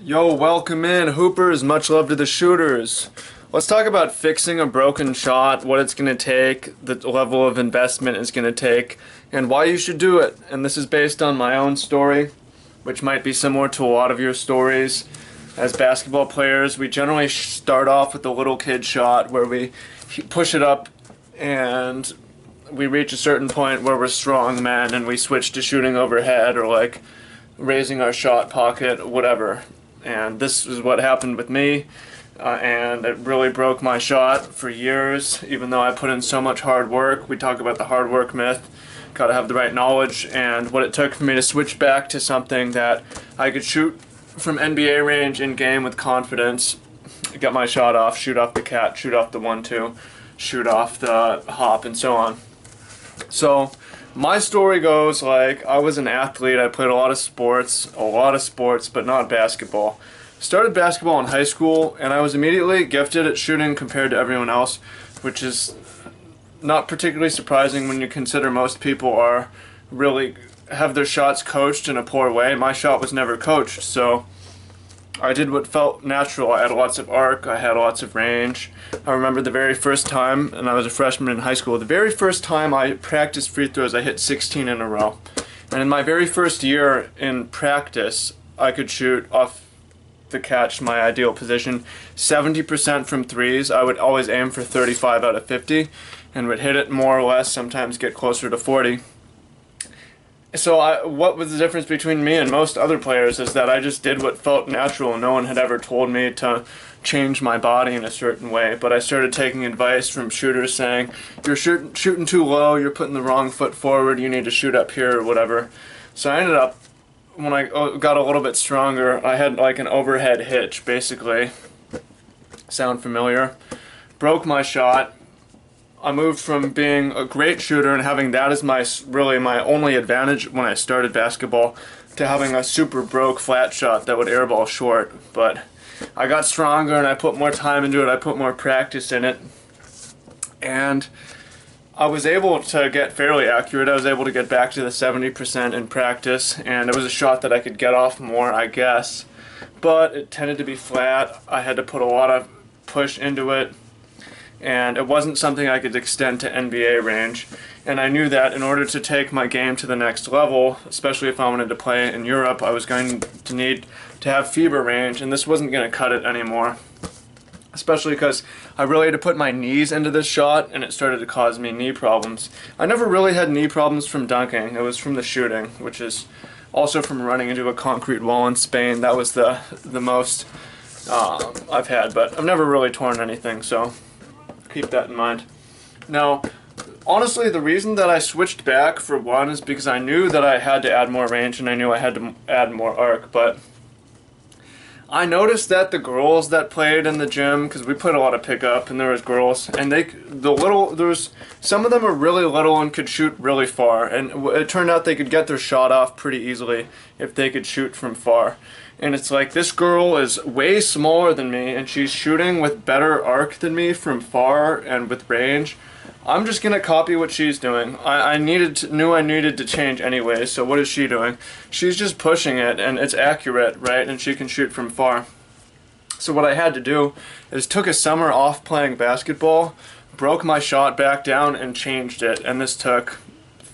Yo, welcome in, hoopers. Much love to the shooters. Let's talk about fixing a broken shot, what it's going to take, the level of investment it's going to take, and why you should do it. And this is based on my own story, which might be similar to a lot of your stories. As basketball players, we generally start off with a little kid shot where we push it up and we reach a certain point where we're strong men and we switch to shooting overhead or like raising our shot pocket, whatever. And this is what happened with me, and it really broke my shot for years, even though I put in so much hard work. We talk about the hard work myth. Got to have the right knowledge, and what it took for me to switch back to something that I could shoot from NBA range in game with confidence, get my shot off, shoot off the catch, shoot off the 1-2, shoot off the hop, and so on. So my story goes like I was an athlete. I played a lot of sports, but not basketball. Started basketball in high school, and I was immediately gifted at shooting compared to everyone else, which is not particularly surprising when you consider most people are really have their shots coached in a poor way. My shot was never coached, so I did what felt natural. I had lots of arc, I had lots of range. I remember the very first time, and I was a freshman in high school, the very first time I practiced free throws, I hit 16 in a row. And in my very first year in practice, I could shoot off the catch, my ideal position, 70% from threes. I would always aim for 35 out of 50, and would hit it more or less, sometimes get closer to 40. So what was the difference between me and most other players is that I just did what felt natural. No one had ever told me to change my body in a certain way, but I started taking advice from shooters saying, you're shooting too low, you're putting the wrong foot forward, you need to shoot up here or whatever. So I ended up, when I got a little bit stronger, I had like an overhead hitch, basically. Sound familiar? Broke my shot. I moved from being a great shooter and having that as really my only advantage when I started basketball to having a super broke flat shot that would airball short. But I got stronger and I put more time into it, I put more practice in it, and I was able to get fairly accurate. I was able to get back to the 70% in practice, and it was a shot that I could get off more, I guess, but it tended to be flat. I had to put a lot of push into it, and it wasn't something I could extend to NBA range. And I knew that in order to take my game to the next level, especially if I wanted to play in Europe, I was going to need to have fever range, and this wasn't going to cut it anymore. Especially because I really had to put my knees into this shot, and it started to cause me knee problems. I never really had knee problems from dunking. It was from the shooting, which is also from running into a concrete wall in Spain. That was the most I've had, but I've never really torn anything, so keep that in mind. Now, honestly, the reason that I switched back, for one, is because I knew that I had to add more range and I knew I had to add more arc, but I noticed that the girls that played in the gym, because we played a lot of pickup and there was girls, and some of them are really little and could shoot really far, and it turned out they could get their shot off pretty easily if they could shoot from far. And it's like, this girl is way smaller than me and she's shooting with better arc than me from far and with range. I'm just gonna copy what she's doing. I knew I needed to change anyway, so what is she doing? She's just pushing it, and it's accurate, right? And she can shoot from far. So what I had to do is took a summer off playing basketball, broke my shot back down, and changed it. And this took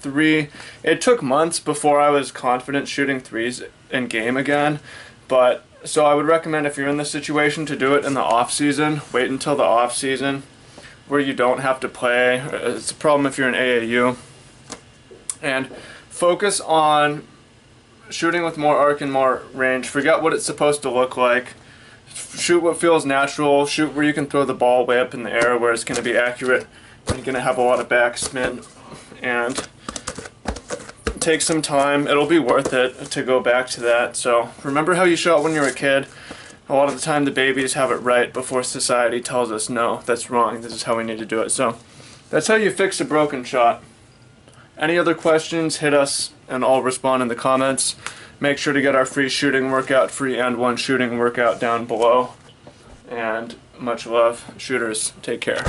it took months before I was confident shooting threes in game again. But so I would recommend, if you're in this situation, to do it in the off season. Wait until the off season, where you don't have to play. It's a problem if you're in AAU. And focus on shooting with more arc and more range. Forget what it's supposed to look like. Shoot what feels natural. Shoot where you can throw the ball way up in the air, where it's going to be accurate. You're going to have a lot of backspin. And take some time. It'll be worth it to go back to that. So remember how you shot when you were a kid. A lot of the time the babies have it right before society tells us, no, that's wrong, this is how we need to do it. So that's how you fix a broken shot. Any other questions, hit us and I'll respond in the comments. Make sure to get our free shooting workout, free and one shooting workout down below. And much love, shooters. Take care.